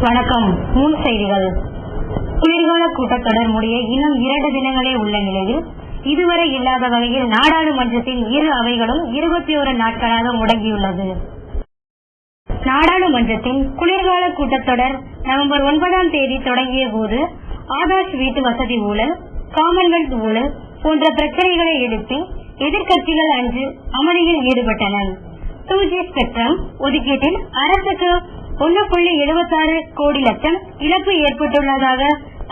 வணக்கம். முன் செய்திகள். குளிர்கால கூட்டத்தொடர் முடிய இன்னும் 2 தினங்களே உள்ள நிலையில் இதுவரை இல்லாத வகையில் நாடாளுமன்றத்தின் இரு அவைகளும் 21 நாட்களாக முடங்கியுள்ளது. நாடாளுமன்றத்தின் குளிர்கால கூட்டத்தொடர் நவம்பர் 9ஆம் தேதி தொடங்கிய போது ஆதாஷ் வீட்டு வசதி ஊழல், காமன்வெல்த் ஊழல் போன்ற பிரச்சனைகளை எழுப்பி எதிர்கட்சிகள் அன்று அமளியில் ஈடுபட்டன. 2G ஸ்பெக்ட்ரம் ஒதுக்கீட்டில் அரசுக்கு 1.76 கோடி லட்சம் இழப்பு ஏற்பட்டுள்ளதாக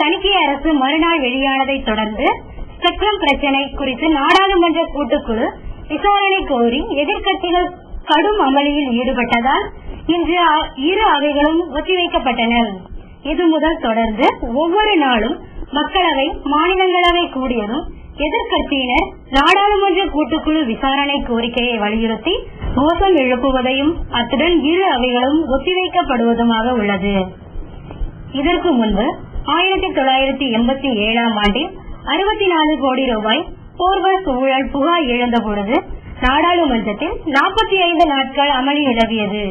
தணிக்கை அரசு மறுநாள் வெளியானதை தொடர்ந்து ஸ்பெக்ட்ரம் பிரச்சினை குறித்து நாடாளுமன்ற கூட்டுக்குழு விசாரணை கோரி எதிர்கட்சிகள் கடும் அமளியில் ஈடுபட்டதால் இன்று இரு அவைகளும் ஒத்திவைக்கப்பட்டன. இது முதல் தொடர்ந்து ஒவ்வொரு நாளும் மக்களவை, மாநிலங்களவை கூடியதும் எதிர்கட்சியினர் நாடாளுமன்ற கூட்டுக்குழு விசாரணை கோரிக்கையை வலியுறுத்தி கோஷம் எழுப்புவதையும் அத்துடன் இரு அவைகளும் ஒத்திவைக்கப்படுவதுமாக உள்ளது. இதற்கு முன்பு 1987ஆம் ஆண்டில் 64 கோடி ரூபாய் போர்வர்ஸ் ஊழல் புகார் எழுந்த பொழுது நாடாளுமன்றத்தில் 45 நாட்கள் அமளி நிலவியது.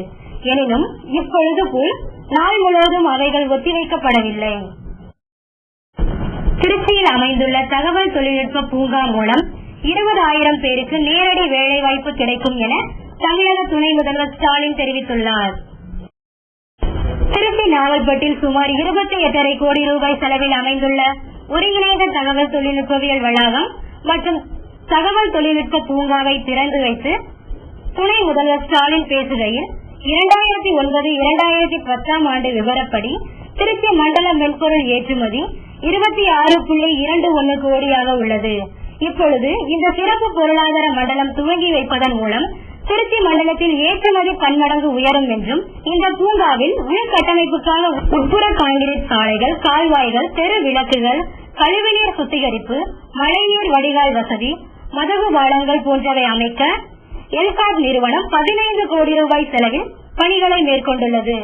எனினும் இப்பொழுது போல் நாள் முழுவதும் அவைகள் ஒத்திவைக்கப்படவில்லை. திருச்சியில் அமைந்துள்ள தகவல் தொழில்நுட்ப பூங்கா மூலம் 20,000 பேருக்கு நேரடி வேலைவாய்ப்பு கிடைக்கும் என தமிழக துணை முதல்வர் ஸ்டாலின் தெரிவித்துள்ளார். திருச்சி நாவல்பட்டில் சுமார் 28,5 கோடி ரூபாய் செலவில் அமைந்துள்ள ஒருங்கிணைந்த தகவல் தொழில்நுட்பவியல் வளாகம் மற்றும் தகவல் தொழில்நுட்ப பூங்காவை திறந்து வைத்து துணை முதல்வர் ஸ்டாலின் பேசுகையில் 2009-2010ஆம் ஆண்டு விவரப்படி திருச்சி மண்டல மென்பொருள் ஏற்றுமதி 26.21 கோடியாக உள்ளது. இப்பொழுது இந்த சிறப்பு பொருளாதார மண்டலம் துவங்கி வைப்பதன் மூலம் திருச்சி மண்டலத்தில் ஏற்றுமதி பன்மடங்கு உயரும் என்றும், இந்த பூங்காவில் உள்கட்டமைப்புக்காக உட்புற கான்கிரீட் சாலைகள், கால்வாய்கள், தெரு விளக்குகள், கழிவுநீர் சுத்திகரிப்பு, மழைநீர் வடிகால் வசதி, மதகு பாலங்கள் போன்றவை அமைக்க எல்காட் நிறுவனம் 15 கோடி ரூபாய் செலவில் பணிகளை மேற்கொண்டுள்ளது.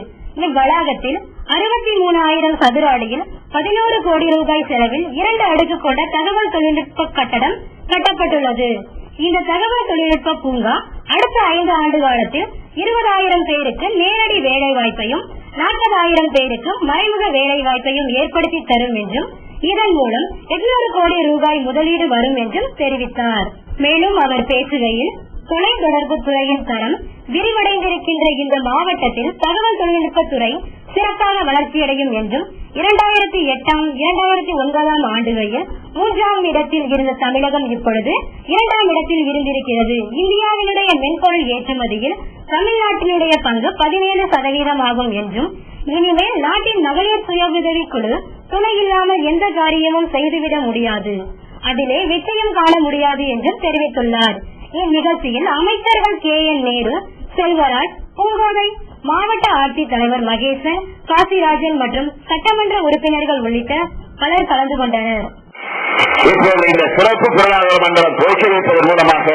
இவ்வளாகத்தில் 63,000 சதுர அடியில் 11 கோடி ரூபாய் செலவில் 2 அடுக்கு கொண்ட தகவல் தொழில்நுட்ப கட்டடம் கட்டப்பட்டுள்ளது. இந்த தகவல் தொழில்நுட்ப பூங்கா அடுத்த 5 ஆண்டு காலத்தில் 20,000 பேருக்கு நேரடி வேலை வாய்ப்பையும் 40,000 பேருக்கு மறைமுக வேலை வாய்ப்பையும் ஏற்படுத்தி தரும் என்றும், இதன் மூலம் 800 கோடி ரூபாய் முதலீடு வரும் என்றும் தெரிவித்தார். மேலும் அவர் பேசுகையில், தொலைத்தொடர்பு துறையின் தரம் விரிவடைந்திருக்கின்ற இந்த மாவட்டத்தில் தகவல் தொழில்நுட்பத்துறை சிறப்பாக வளர்ச்சியடையும் என்றும், 2008-2009ஆம் ஆண்டுகளில் 3ஆம் இடத்தில் இருந்த தமிழகம் இப்பொழுது 2ஆம் இடத்தில் இருந்திருக்கிறது. இந்தியாவினுடைய மென்பொருள் ஏற்றுமதியில் தமிழ்நாட்டினுடைய பங்கு 17% ஆகும் என்றும், இனிமேல் நாட்டின் மகளிர் சுய உதவி குழு துணை இல்லாமல் எந்த காரியமும் செய்துவிட முடியாது, அதிலே வெற்றியும் காண முடியாது என்றும் தெரிவித்துள்ளார். இந்நிகழ்ச்சியில் அமைச்சர்கள் KN நேரு, செல்வராஜ், பூங்கோதை, மாவட்ட ஆட்சித்தலைவர் மகேசன், காசிராஜன் மற்றும் சட்டமன்ற உறுப்பினர்கள் உள்ளிட்ட பலர் கலந்து கொண்டனர். இப்போது இந்த சிறப்பு பொருளாதார மண்டலம் துவக்கி வைப்பதன் மூலமாக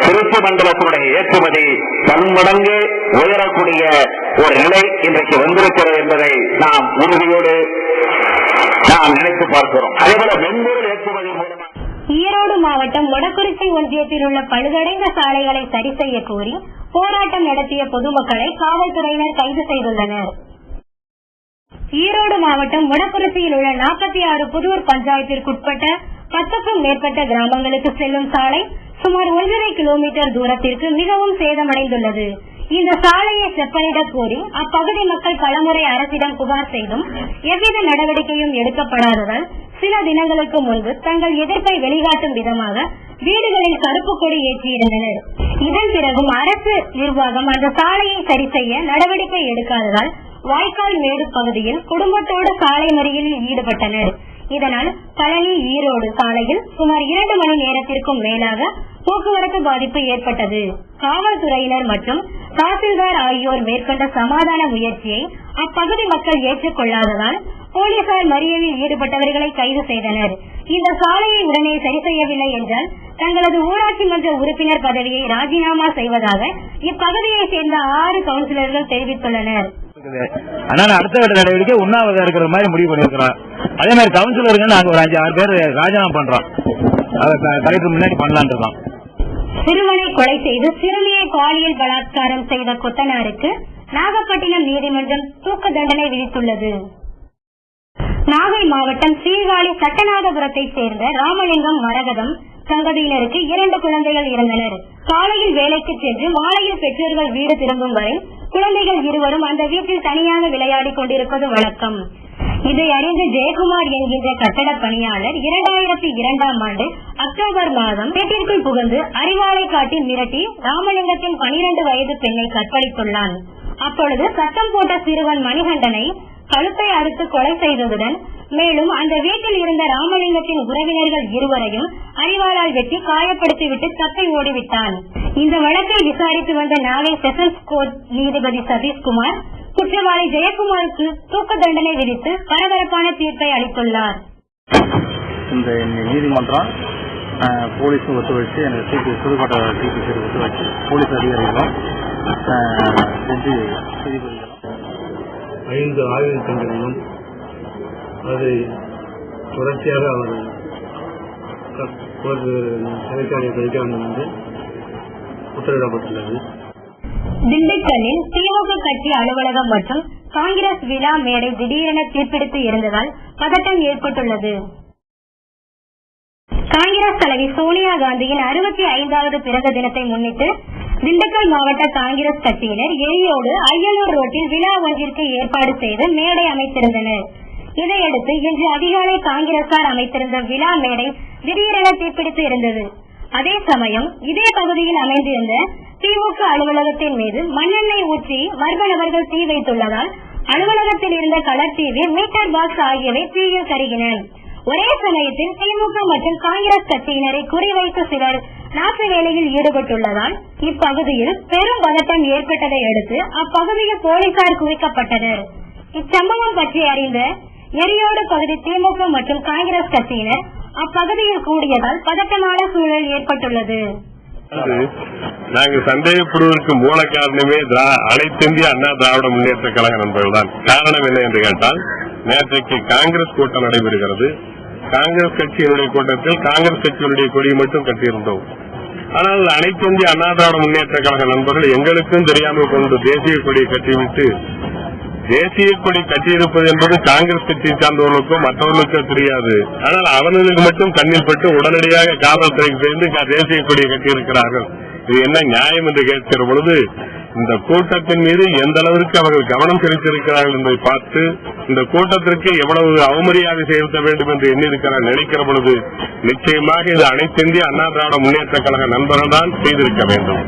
திருச்சி மண்டலத்தினுடைய ஏற்றுமதி பன்மடங்கு உயரக்கூடிய ஒரு நிலை இன்றைக்கு வந்திருக்கிறது என்பதை நாம் உறுதியோடு நாம் நினைத்து பார்க்கிறோம். அதேபோல மென்பொருள் ஏற்றுமதி மூலமாக ஈரோடு மாவட்டம் மொடக்குறிச்சி ஒன்றியத்தில் உள்ள பழுதடைந்த சாலைகளை சரி செய்ய கோரி போராட்டம் நடத்திய பொதுமக்களை காவல்துறையினர் கைது செய்துள்ளனர். ஈரோடு மாவட்டம் மொடக்குறிச்சியில் உள்ள 46 புதூர் பஞ்சாயத்திற்குட்பட்ட 10க்கும் மேற்பட்ட கிராமங்களுக்கு செல்லும் சாலை சுமார் 1.5 கிலோமீட்டர் தூரத்திற்கு மிகவும் சேதமடைந்துள்ளது. இந்த சாலையை செப்பனிட கோரி அப்பகுதி மக்கள் பலமுறை அரசிடம் புகார் செய்தும் எவ்வித நடவடிக்கையும் எடுக்கப்படாததால் சில தினங்களுக்கு முன்பு தங்கள் எதிர்ப்பை வெளிக்காட்டும் விதமாக வீடுகளில் கருப்பு கொடி ஏற்றியிருந்தனர். இதன் பிறகும் அரசு நிர்வாகம் அந்த சாலையை சரி செய்ய நடவடிக்கை எடுக்காததால் வாய்க்கால் மேடு பகுதியில் குடும்பத்தோடு சாலை மறியலில் ஈடுபட்டனர். இதனால் பழனி ஈரோடு சாலையில் சுமார் 2 மணி நேரத்திற்கும் மேலாக போக்குவரத்து பாதிப்பு ஏற்பட்டது. காவல்துறையினர் மற்றும் தாசில்தார் ஆகியோர் மேற்கொண்ட சமாதான முயற்சியை அப்பகுதி மக்கள் ஏற்றுக்கொள்ளாததால் போலீசார் மறியலில் ஈடுபட்டவர்களை கைது செய்தனர். இந்த சாலையை உடனே சரி செய்யவில்லை என்றால் தங்களது ஊராட்சி மன்ற உறுப்பினர் பதவியை ராஜினாமா செய்வதாக இப்பகுதியை சேர்ந்த 6 கவுன்சிலர்கள் தெரிவித்துள்ளனர். அடுத்த கட்ட நடவடிக்கை உண்ணாவிரதம் இருக்கிற மாதிரி முடிவு பண்ணிருக்கிறோம். அதே மாதிரி கவுன்சிலர்கள் நாங்க ஒரு 5-6 பேர் ராஜினாமா பண்றோம். கலெக்டர் முன்னாடி பண்ணலான் இருக்கோம். சிறுவனை கொலை செய்து சிறுமியை பாலியல் பலாத்காரம் செய்த கொத்தனாருக்கு நாகப்பட்டினம் நீதிமன்றம் தூக்கு தண்டனை விதித்துள்ளது. நாகை மாவட்டம் சீர்காழி சட்டநாதபுரத்தைச் சேர்ந்த ராமலிங்கம் மரகதம் தம்பதியினருக்கு 2 குழந்தைகள் இருந்தனர். காலையில் வேலைக்கு சென்று மாலையில் பெற்றோர்கள் வீடு திரும்பும் வரை குழந்தைகள் இருவரும் அந்த வீட்டில் தனியாக விளையாடி கொண்டிருப்பது வழக்கம். இதை அறிந்த ஜெயக்குமார் என்கின்ற கட்டட பணியாளர் 2002ஆம் ஆண்டு அக்டோபர் மாதம் வீட்டிற்குள் புகுந்து அறிவாளை காட்டி மிரட்டி ராமலிங்கத்தின் 12 வயது பெண்ணை கற்பழித்துள்ளான். அப்பொழுது சத்தம் போட்ட சிறுவன் மணிகண்டனை கழுத்தை அறுத்து கொலை செய்ததுடன் மேலும் அந்த வீட்டில் இருந்த ராமலிங்கத்தின் உறவினர்கள் இருவரையும் அறிவாளால் வெட்டி காயப்படுத்திவிட்டு தப்பி ஓடிவிட்டான். இந்த வழக்கை விசாரித்து வந்த நாகை செஷன்ஸ் கோர்ட் நீதிபதி சதீஷ்குமார் குற்றவாளி ஜெயக்குமாருக்கு தூக்கு தண்டனை விதித்து பரபரப்பான தீர்ப்பை அளித்துள்ளார். இந்த நீதிமன்றம் போலீஸும் ஒத்துழைச்சு எனக்கு புதுக்கோட்டை டிபிசி ஒத்துழைச்சு போலீஸ் அதிகாரிகளும் செஞ்சு நீதிபதிகளும் 5 ஆயுள் தண்டனையும் அதை தொடர்ச்சியாக அவர் சிறைச்சாலை கழிக்க வேண்டும் என்று உத்தரவிடப்பட்டுள்ளது. திண்டுக்கல்லில் திமுக கட்சி அலுவலகம் மற்றும் காங்கிரஸ் விழா மேடை திடீரென தீப்பிடித்து இருந்ததால் பதட்டம் ஏற்பட்டுள்ளது. காங்கிரஸ் தலைவி சோனியா காந்தியின் 65வது பிறந்த தினத்தை முன்னிட்டு திண்டுக்கல் மாவட்ட காங்கிரஸ் கட்சியினர் எரியோடு அய்யலூர் ரோட்டில் விழா ஒன்றிற்கு ஏற்பாடு செய்து மேடை அமைத்திருந்தனர். இதையடுத்து இன்று அதிகாலை காங்கிரசார் அமைத்திருந்த விழா மேடை திடீரென தீப்பிடித்து இருந்தது. அதே சமயம் இதே பகுதியில் அமைந்திருந்த திமுக அலுவலகத்தின் மீது மண்ணெண்ணெய் ஊற்றி மர்ம நபர்கள் தீ வைத்துள்ளதால் அலுவலகத்தில் இருந்த கலர் டிவி, மீட்டர் பாக்ஸ் ஆகியவை தீயில் கருகின. ஒரே சமயத்தில் திமுக மற்றும் காங்கிரஸ் கட்சியினரை குறிவைத்து சிலர் நாட்டு வேலையில் ஈடுபட்டுள்ளதால் இப்பகுதியில் பெரும் பதட்டம் ஏற்பட்டதை அடுத்து அப்பகுதியில் போலீசார் குவிக்கப்பட்டனர். இச்சம்பவம் பற்றி அறிந்த எரியோடு பகுதி திமுக மற்றும் காங்கிரஸ் கட்சியினர் அப்பகுதியில் கூடியதால் பதட்டமான சூழல் ஏற்பட்டுள்ளது. நாங்கள் சந்தேகப்படுவதற்கு மூல காரணமே அனைத்து இந்திய அண்ணா திராவிட முன்னேற்ற கழக நண்பர்கள் தான். காரணம் என்ன என்று கேட்டால், நேற்றைக்கு காங்கிரஸ் கூட்டம் நடைபெறுகிறது. காங்கிரஸ் கட்சியினுடைய கூட்டத்தில் காங்கிரஸ் கட்சியினுடைய கொடியை மட்டும் கட்டியிருந்தோம். ஆனால் அனைத்து இந்திய அண்ணா திராவிட முன்னேற்ற கழக நண்பர்கள் எங்களுக்கும் தெரியாமல் கொண்டு தேசிய கொடியை கட்டிவிட்டு, தேசிய கொடி கட்டியிருப்பது என்பது காங்கிரஸ் கட்சியை சார்ந்தவர்களுக்கும் மற்றவர்களுக்கும் தெரியாது. ஆனால் அவர்களுக்கு மட்டும் கண்ணில் பட்டு உடனடியாக காவல்துறைக்கு சேர்ந்து தேசிய கொடியை கட்டியிருக்கிறார்கள். இது என்ன நியாயம் என்று கேட்கிற பொழுது, இந்த கூட்டத்தின் மீது எந்த அளவிற்கு அவர்கள் கவனம் செலுத்தியிருக்கிறார்கள் என்பதை பார்த்து இந்த கூட்டத்திற்கு எவ்வளவு அவமரியாதை செலுத்த வேண்டும் என்று எண்ணியிருக்கிறார் நினைக்கிற பொழுது நிச்சயமாக இது அனைத்து இந்திய அண்ணா திராவிட முன்னேற்ற கழக நண்பர்கள் தான் செய்திருக்க வேண்டும்.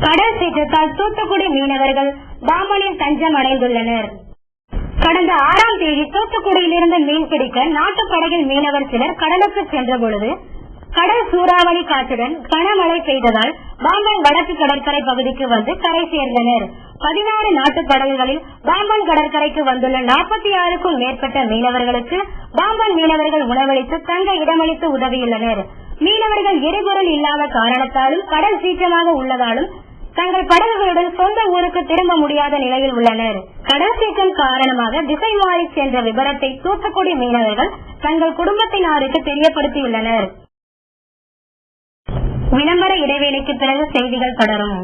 கடல் சீற்றத்தால் தூத்துக்குடி மீனவர்கள் பாம்பனில் தஞ்சம் அடைந்துள்ளனர். கடந்த 6ஆம் தேதி தூத்துக்குடியிலிருந்து மீன்பிடிக்க நாட்டுப்படகில் மீனவர் சிலர் கடலுக்கு சென்ற பொழுது கடல் சூறாவளி காற்றுடன் கனமழை பெய்ததால் பாம்பன் வடக்கு கடற்கரை பகுதிக்கு வந்து கரை சேர்ந்தனர். 16 நாட்டு படகுகளில் பாம்பன் கடற்கரைக்கு வந்துள்ள 46க்கும் மேற்பட்ட மீனவர்களுக்கு பாம்பன் மீனவர்கள் உணவளித்து தங்க இடமளித்து உதவியுள்ளனர். மீனவர்கள் எரிபொருள் இல்லாத காரணத்தாலும் கடல் சீற்றமாக உள்ளதாலும் தங்கள் படகுகளுடன் சொந்த ஊருக்கு திரும்ப முடியாத நிலையில் உள்ளனர். கடல் சீற்றம் காரணமாக திசை மாறி சென்ற விபரத்தை தூத்துக்குடி மீனவர்கள் தங்கள் குடும்பத்தினருக்கு தெரியப்படுத்தியுள்ளனர். விளம்பர இடைவேளைக்கு பிறகு செய்திகள் தொடரும்.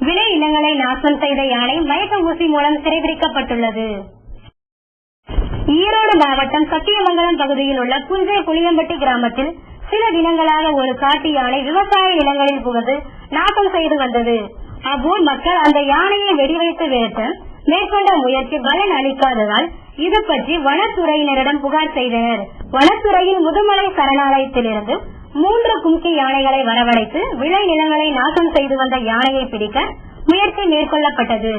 விளை நிலங்களை நாசம் செய்த யானை மயக்க ஊசி மூலம் சிறைபிடிக்கப்பட்டுள்ளது. ஈரோடு மாவட்டம் சத்தியமங்கலம் பகுதியில் உள்ள புஞ்சை புளியம்பட்டி கிராமத்தில் சில தினங்களாக ஒரு காட்டு யானை விவசாய நிலங்களில் புகுந்து நாசம் செய்து வந்தது. அப்பூர் மக்கள் அந்த யானையை வெடிவைத்து விரட்ட மேற்கொண்ட முயற்சி பலன் அளிக்காததால் இது பற்றி வனத்துறையினரிடம் புகார் செய்தனர். வனத்துறையின் முதுமலை சரணாலயத்திலிருந்து 3 கும்கி யானைகளை வரவழைத்து விளை நிலங்களை நாசம் செய்து வந்த யானையை பிடிக்க முயற்சி மேற்கொள்ளப்பட்டது.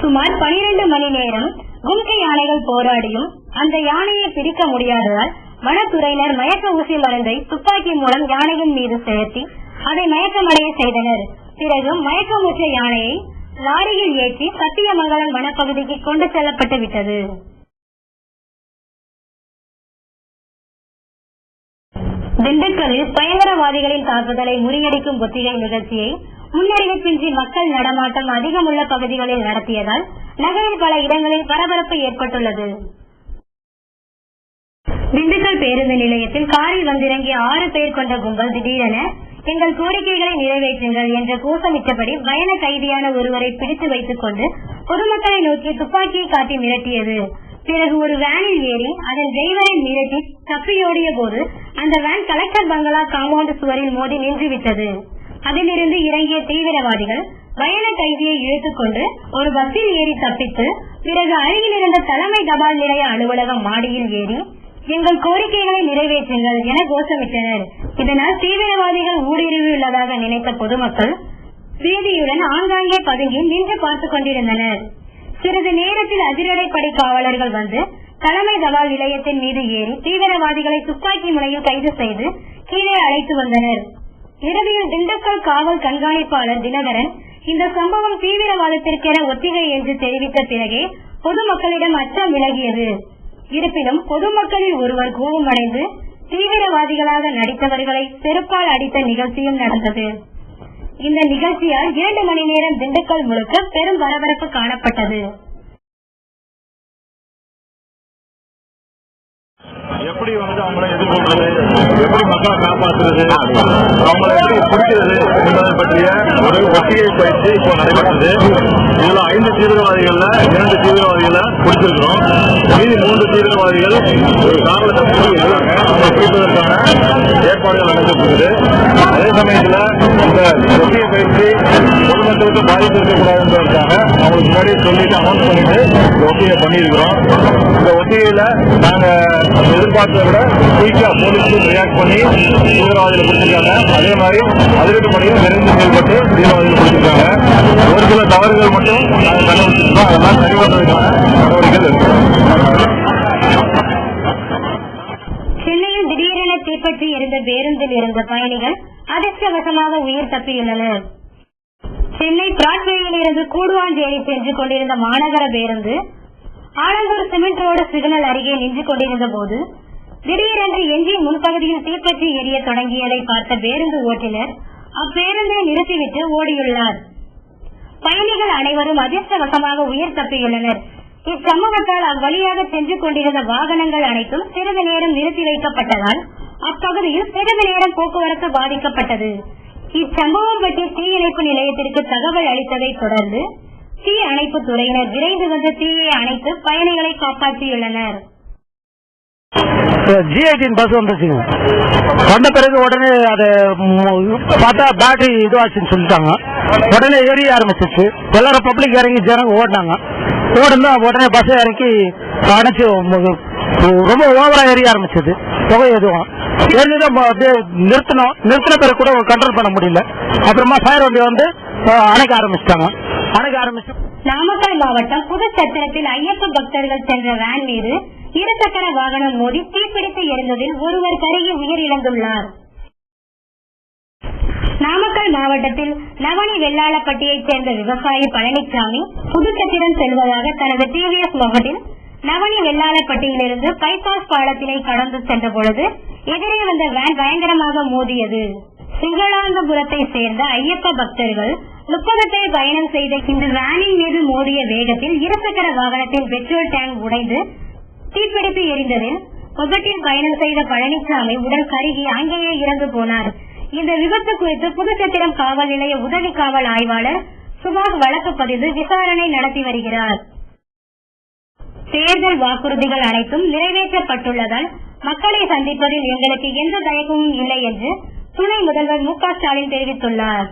சுமார் 12 மணி நேரம் கும்கி யானைகள் போராடியும் அந்த யானையை பிடிக்க முடியாததால் வனத்துறையினர் மயக்க ஊசி மருந்தை துப்பாக்கி மூலம் யானையின் மீது செலுத்தி அதை மயக்கமடைய செய்தனர். பிறகு மயக்கமுற்ற யானையை லாரியில் ஏற்றி சத்தியமங்கலம் வனப்பகுதிக்கு கொண்டு செல்லப்பட்டு விட்டது. திண்டுக்கல்லில் பயங்கரவாதிகளின் தாக்குதலை முறியடிக்கும் ஒத்திகை நிகழ்ச்சியை முன்னறிவிப்பின்றி மக்கள் நடமாட்டம் அதிகமுள்ள பகுதிகளில் நடத்தியதால் நகரில் பல இடங்களில் பரபரப்பு ஏற்பட்டுள்ளது. திண்டுக்கல் பேருந்து நிலையத்தில் காரில் வந்திறங்கிய 6 பேர் கொண்ட கும்பல் திடீரென எங்கள் கோரிக்கைகளை நிறைவேற்றுங்கள் என்ற கோஷமிட்டபடி பயண கைதியான ஒருவரை பிடித்து வைத்துக் கொண்டு பொதுமக்களை நோக்கி துப்பாக்கியை காட்டி மிரட்டியது. பிறகு ஒரு வேனில் ஏறி அதன் டிரைவரை மிரட்டி தப்பியோடிய போது அந்த வேன் கலெக்டர் பங்களா காம்பவுண்ட் சுவரில் மோதி நின்றுவிட்டது. அதிலிருந்து இறங்கிய தீவிரவாதிகள் பயண கைதியை இழுத்துக் கொண்டு ஒரு பஸ்ஸில் ஏறி தப்பித்து பிறகு அருகில் இருந்த தலைமை தபால் நிலைய அலுவலகம் மாடியில் ஏறி எங்கள் கோரிக்கைகளை நிறைவேற்றுங்கள் என கோஷமிட்டனர். இதனால் தீவிரவாதிகள் ஊடுருவியுள்ளதாக நினைத்த பொதுமக்கள் பீதியுடன் ஆங்காங்கே பதுங்கி நின்று பார்த்துக் கொண்டிருந்தனர். சிறிது நேரத்தில் அதிரடிப்படை காவலர்கள் வந்து தலைமை தபால் நிலையத்தின் மீது ஏறி தீவிரவாதிகளை துப்பாக்கி முனையில் கைது செய்து கீழே அழைத்து வந்தனர். இறுதியில் திண்டுக்கல் காவல் கண்காணிப்பாளர் தினகரன் இந்த சம்பவம் தீவிரவாதத்திற்கென ஒத்திகை என்று தெரிவித்த பிறகே பொதுமக்களிடம் அச்சம் விலகியது. இருப்பினும் பொதுமக்களில் ஒருவர் கோபமடைந்து தீவிரவாதிகளாக நடித்தவர்களை செருப்பால் அடித்த நிகழ்ச்சியும் நடந்தது. இந்த நிகழ்ச்சியால் 2 மணி நேரம் திண்டுக்கல் முழுக்க பெரும் பரபரப்பு காணப்பட்டது. எப்படி அவங்களை எதிர்கொள்றது, எப்படி மக்களை காப்பாற்றுறது, அவங்களை எப்படி பிடிக்கிறது என்பதை பற்றிய ஒரு ஒத்திகை பயிற்சி இப்போ நடைபெற்றது. இதுல 5 தீவிரவாதிகள்ல 2 தீவிரவாதிகளை பிடிச்சிருக்கிறோம். மீதி 3 தீவிரவாதிகள் ஒரு காரண தப்பி இருக்காங்க. அவங்க பிடிப்பதற்கான ஏற்பாடுகள் நடந்திருக்கிறது. அதே சமயத்துல இந்த ஒத்திகை பயிற்சி பொதுமக்களுக்கு பாதிப்பு இருக்கக்கூடாது என்பதற்காக அவங்களுக்கு முன்னாடி சொல்லிட்டு அனௌன்ஸ் பண்ணிட்டு இந்த ஒத்திகை பண்ணியிருக்கிறோம். இந்த ஒத்திகையில நாங்க எதிர்பார்த்ததை விட குயிக்கா போலீஸ் ரியாக்ட் பண்ணி தீவிரவாதிகளை பிடிச்சிருக்காங்க. அதே மாதிரி அதிரடி படையும் விரைந்து செயல்பட்டு தீவிரவாதிகளை பிடிச்சிருக்காங்க. ஒரு சில தவறுகள் மட்டும் நாங்கள் கண்டுபிடிச்சிருக்கோம். அதெல்லாம் சரி பண்றதுக்கான நடவடிக்கைகள் இருக்கு. சென்னையில் திடீரென தீப்பற்றி எரிந்த பேருந்தில் இருந்த பயணிகள் அதிர்ஷ்டவசமாக உயிர் தப்பியுள்ளனர். சென்னை பிராட்வேயில் இருந்து கூடுவாஞ்சேரி சென்று கொண்டிருந்த மாநகர பேருந்து ஆலந்தூர் சிமெண்ட் ரோடு சிக்னல் அருகே நின்று கொண்டிருந்த போது திடீரென்று எஞ்சின் முன்பகுதியில் தீப்பற்றி எரிய தொடங்கியதை பார்த்த பேருந்து ஓட்டுநர் அப்பேருந்தை நிறுத்திவிட்டு ஓடியுள்ளார். பயணிகள் அனைவரும் அதிர்ஷ்டவசமாக உயிர் தப்பியுள்ளனர். இச்சம்பவத்தால் அவ்வழியாக சென்று கொண்டிருந்த வாகனங்கள் அனைத்தும் சிறிது நேரம் நிறுத்தி வைக்கப்பட்டதால் அப்பகுதியில் சிறிது நேரம் போக்குவரத்து பாதிக்கப்பட்டது. இச்சம்பவம் பற்றி தீயணைப்பு நிலையத்திற்கு தகவல் அளித்ததை தொடர்ந்து தீ அணைப்பு துறையினர் விரைந்து வந்து தீயை அணைத்து பயணிகளை காப்பாற்றியுள்ளனர். G18 பஸ் வந்துச்சுங்க. வந்த பிறகு உடனே அதை பார்த்தா பேட்டரி இதுவாச்சுன்னு சொல்லிட்டாங்க. உடனே எரிய ஆரம்பிச்சிச்சு. எல்லாரும் பப்ளிக் இறங்கி ஜனங்க ஓடினாங்க. ஓடுனா உடனே பஸ் இறக்கி அணைச்சு ரொம்ப ஓவரா எரிய ஆரம்பிச்சது. புகை எதுவும் எரிஞ்சுதான் அப்படியே நிறுத்தின பிறகு கூட கண்ட்ரோல் பண்ண முடியல. அப்புறமா ஃபயர் வண்டி வந்து அணைக்க ஆரம்பிச்சிட்டாங்க. நாமக்கல் மாவட்டம் புதுச்சத்திரத்தில் ஐயப்ப பக்தர்கள் சென்ற வேன் மீது 2 சக்கர வாகனம் மோதி தீப்பிடித்து எரிந்ததில் ஒருவர் கருகி உயிரிழந்துள்ளார். நாமக்கல் மாவட்டத்தில் நவனி வெள்ளாளப்பட்டியைச் சேர்ந்த விவசாயி பழனிசாமி புதுச்சத்திரம் செல்வதாக தனது டிவிஎஸ் மொபைலில் நவனி வெள்ளாளப்பட்டியிலிருந்து பைபாஸ் பாலத்தினை கடந்து சென்ற பொழுது எதிரே வந்த வேன் பயங்கரமாக மோதியது. சிங்களாந்தபுரத்தை சேர்ந்த ஐயப்ப பக்தர்கள் 30 பேர் பயணம் செய்த இந்த வேனின் மீது மோதிய வேகத்தில் 2 சக்கர வாகனத்தின் பெட்ரோல் டேங்க் உடைந்து தீப்பிடித்து எரிந்ததில் விபத்தில் பயணம் செய்த பழனிசாமி உடல் கருகி அங்கேயே இறந்து போனார். இந்த விபத்து குறித்து புதுச்சத்திரம் காவல் நிலைய உதவி காவல் ஆய்வாளர் சுபாஷ் வழக்கு பதிவு விசாரணை நடத்தி வருகிறார். தேர்தல் வாக்குறுதிகள் அனைத்தும் நிறைவேற்றப்பட்டுள்ளதால் மக்களை சந்திப்பதில் எங்களுக்கு எந்த தயக்கமும் இல்லை என்று துணை முதல்வர் மு க ஸ்டாலின் தெரிவித்துள்ளார்.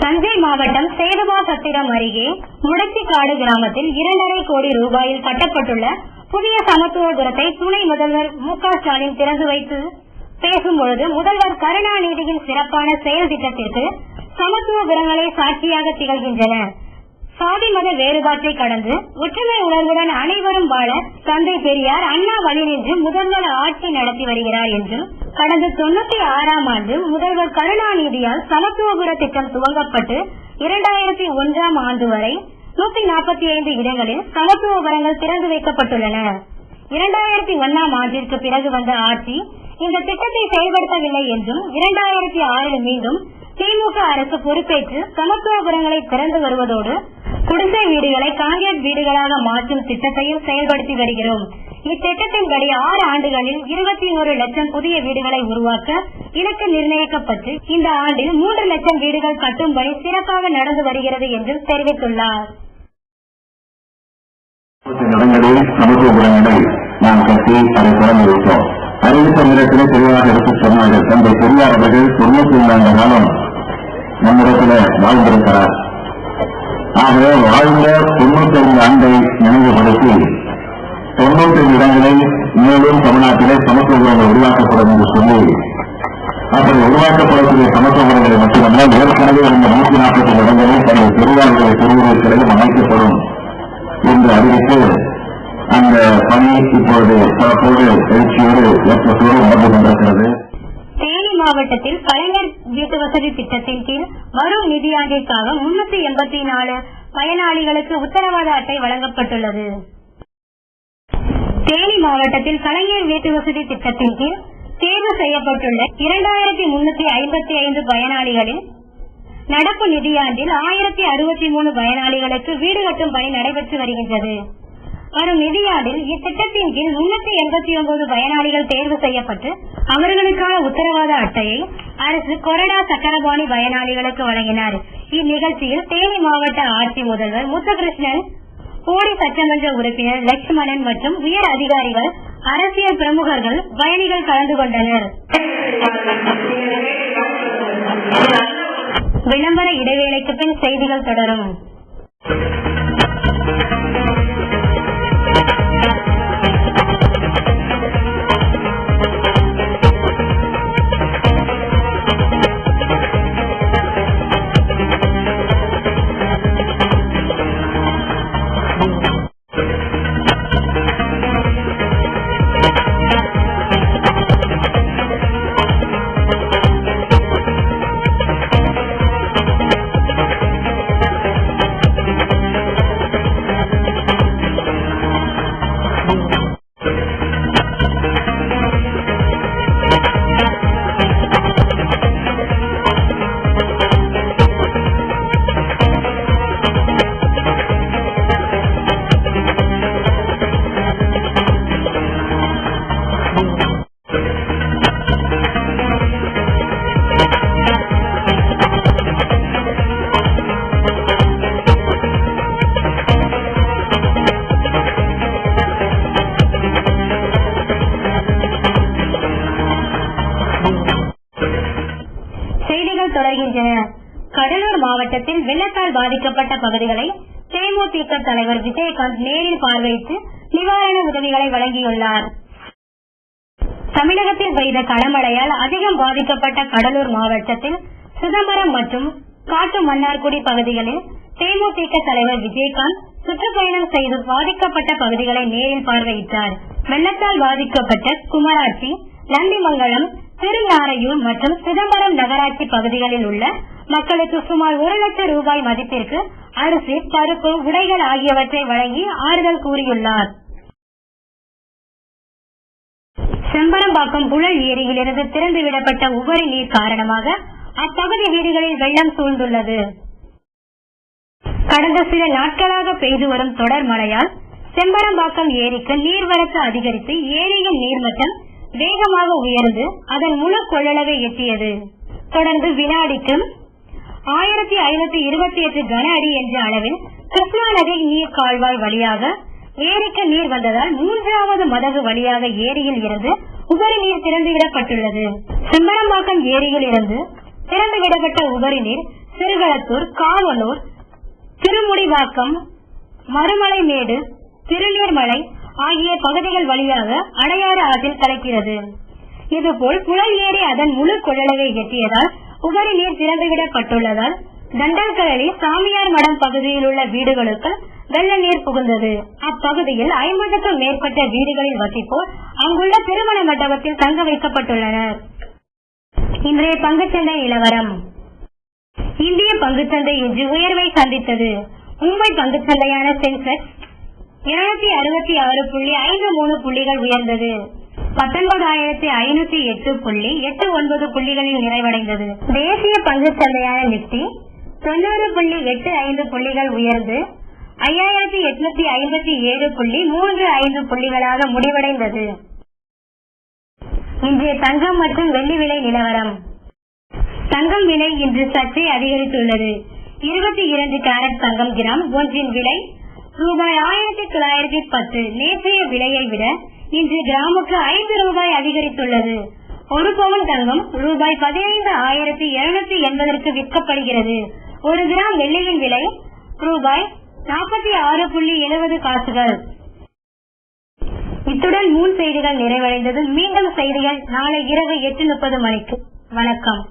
தஞ்சை மாவட்டம் சேதுவாசத்திரம் அருகே முடச்சிக்காடு கிராமத்தில் 2.5 கோடி ரூபாயில் கட்டப்பட்டுள்ள புதிய சமத்துவபுரத்தை துணை முதல்வர் மு க ஸ்டாலின் திறந்து வைத்து பேசும்பொழுது, முதல்வர் கருணாநிதியின் சிறப்பான செயல் திட்டத்திற்கு சமத்துவபுரங்களே சாட்சியாக திகழ்கின்றன. சாதி மத வேறுபாட்டை கடந்து ஒற்றுமை உணர்வுடன் அனைவரும் வாழ தந்தை பெரியார் அண்ணா வழி நின்று முதல்வர் ஆட்சி நடத்தி வருகிறார் என்றும், கடந்த 96ஆம் ஆண்டு முதல்வர் கருணாநிதியால் சமத்துவபுர திட்டம் துவங்கப்பட்டு 2001ஆம் ஆண்டு வரை 145 இடங்களில் சமத்துவபுரங்கள் திறந்து வைக்கப்பட்டுள்ளன. 2001ஆம் ஆண்டிற்கு பிறகு வந்த ஆட்சி இந்த திட்டத்தை செயல்படுத்தவில்லை என்றும், 2006 மீண்டும் திமுக அரசு பொறுப்பேற்று சமத்துவபுரங்களை திறந்து வருவதோடு குடிசை வீடுகளை காங்கிரீட் வீடுகளாக மாற்றும் திட்டத்தையும் செயல்படுத்தி வருகிறோம். இத்திட்டத்தின்படி 6 ஆண்டுகளில் 21 லட்சம் புதிய வீடுகளை உருவாக்க இலக்கு நிர்ணயிக்கப்பட்டு இந்த ஆண்டில் 3 லட்சம் வீடுகள் கட்டும் பணி சிறப்பாக நடந்து வருகிறது என்றும் தெரிவித்துள்ளார். சமத்துவபுரங்களை நாம் கட்டி அதை திறந்து வைத்தோம். அறிவித்த நேரத்திலே தெளிவாக எடுத்து சொன்னார்கள். தந்தை பெரியார் அவர்கள் 95 ஆண்டு காலம் நம்மிடத்தில் வாழ்ந்திருக்கிறார். ஆகவே வாழ்ந்த 95 ஆண்டை நினைவுபடுத்தி 95 இடங்களில் மேலும் தமிழ்நாட்டிலே சமத்துவபுரங்கள் உருவாக்கப்படும் என்று சொல்லி, அப்படி உருவாக்கப்படக்கூடிய சமத்துவபுரங்களை மட்டுமல்ல, ஏற்கனவே இருந்த 140 இடங்களில் தனது பெரியார்களை திருவுருவத்திலையும் அமைக்கப்படும் என்று அறிவித்து அந்த பணி இப்பொழுது சிறப்போடு எழுச்சியோடு ஏற்றத்தோடு நடந்து கொண்டிருக்கிறது. தேனி மாவட்டத்தில் கலைஞர் வீட்டு வசதி திட்டத்தின் கீழ் வரும் நிதியாண்டிற்காக 384 பயனாளிகளுக்கு உத்தரவாத அட்டை வழங்கப்பட்டுள்ளது. தேனி மாவட்டத்தில் கலைஞர் வீட்டு வசதி திட்டத்தின் கீழ் தேர்வு செய்யப்பட்டுள்ள 2355 பயனாளிகளில் நடப்பு நிதியாண்டில் 1063 பயனாளிகளுக்கு வீடு கட்டும் பணி நடைபெற்று வருகின்றது. வரும் நிதியாண்டில் இத்திட்டத்தின் கீழ் 389 பயனாளிகள் தேர்வு செய்யப்பட்டு அவர்களுக்கான உத்தரவாத அட்டையை அரசு கொறடா சக்கரபாணி பயனாளிகளுக்கு வழங்கினார். இந்நிகழ்ச்சியில் தேனி மாவட்ட ஆட்சி முதல்வர் முத்துகிருஷ்ணன், போடி சட்டமன்ற உறுப்பினர் லட்சுமணன் மற்றும் உயர் அதிகாரிகள், அரசியல் பிரமுகர்கள், பயணிகள் கலந்து கொண்டனர். விளம்பர இடைவேளைக்கு பின் செய்திகள் தொடரும். கடலூர் மாவட்டத்தில் வெள்ளத்தால் பாதிக்கப்பட்ட பகுதிகளை தேமுதிக தலைவர் விஜயகாந்த் நேரில் பார்வையிட்டு நிவாரண உதவிகளை வழங்கியுள்ளார். தமிழகத்தில் பெய்த கனமழையால் அதிகம் பாதிக்கப்பட்ட கடலூர் மாவட்டத்தில் சிதம்பரம் மற்றும் காட்டு மன்னார்குடி பகுதிகளில் தேமுதிக தலைவர் விஜயகாந்த் சுற்றுப்பயணம் செய்து பாதிக்கப்பட்ட பகுதிகளை நேரில் பார்வையிட்டார். வெள்ளத்தால் பாதிக்கப்பட்ட குமராட்சி, நந்திமங்கலம், திருநாரையூர் மற்றும் சிதம்பரம் நகராட்சி பகுதிகளில் உள்ள மக்களுக்கு சுமார் 1 லட்சம் ரூபாய் மதிப்பிற்கு அரிசி, பருப்பு, உடைகள் ஆகியவற்றை வழங்கி ஆறுதல் கூறியுள்ளார். செம்பரம்பாக்கம் புழல் ஏரியிலிருந்து திறந்துவிடப்பட்ட உபரி நீர் காரணமாக அப்பகுதி வீடுகளில் வெள்ளம் சூழ்ந்துள்ளது. கடந்த சில நாட்களாக பெய்து வரும் தொடர் மழையால் செம்பரம்பாக்கம் ஏரிக்கு நீர்வரத்து அதிகரித்து ஏரியின் நீர்மட்டம் வேகமாக உயர்ந்து அதன் முழு கொள்ளளவை எட்டியது. தொடர்ந்து வினாடிக்கு 1528 கன அடி என்ற அளவில் கிருஷ்ணா நதி நீர் கால்வாய் வழியாக ஏரிக்கு நீர் வந்ததால் 3வது மதகு வழியாக ஏரியில் இருந்து உபரி நீர் திறந்துவிடப்பட்டுள்ளது. செம்பரம்பாக்கம் ஏரியில் இருந்து திறந்துவிடப்பட்ட உபரி நீர் சிறுகளத்தூர், காவலூர், திருமுடிவாக்கம், மறுமலைமேடு, திருநீர்மலை ஆகிய பகுதிகள் வழியாக அடையாறு ஆற்றில் கலக்கிறது. இதுபோல் புழல் ஏரி அதன் முழு கொள்ளளவை எட்டியதால் உபரி நீர் திறந்துவிடப்பட்டுள்ளதால் தண்டல்கழலி சாமியார் மடம் பகுதியில் உள்ள வீடுகளுக்கு வெள்ள நீர் புகுந்தது. அப்பகுதியில் 50க்கும் மேற்பட்ட வீடுகளில் வசிப்போர் அங்குள்ள திருமண மண்டபத்தில் தங்க வைக்கப்பட்டுள்ளனர். இன்றைய பங்குச்சந்தை நிலவரம். இந்திய பங்குச்சந்தை இன்று உயர்வை சந்தித்தது. மும்பை பங்குச்சந்தையான சென்செக்ஸ் 266.53 புள்ளிகள் உயர்ந்தது. 19,508.89 புள்ளிகளில் நிறைவடைந்தது. தேசிய பங்குச்சந்தையான நிப்டி 90.85 புள்ளிகள் உயர்ந்து 5,857.35 புள்ளிகளாக முடிவடைந்தது. இன்றைய தங்கம் மற்றும் வெள்ளி விலை நிலவரம். தங்கம் விலை இன்று சற்றே அதிகரித்துள்ளது. 22 கேரட் தங்கம் கிராம் ஒன்றின் விலை ரூபாய் 1910. நேற்றைய விலையை விட இன்று கிராமுக்கு 5 ரூபாய் அதிகரித்துள்ளது. ஒரு பவுன் தங்கம் ரூபாய் 15,280 விற்கப்படுகிறது. 1 கிராம் வெள்ளியின் விலை ரூபாய் 46.70 காசுகள். இத்துடன் 3 செய்திகள் நிறைவடைந்தது. மீண்டும் செய்திகள் நாளை இரவு 8:30 மணிக்கு. வணக்கம்.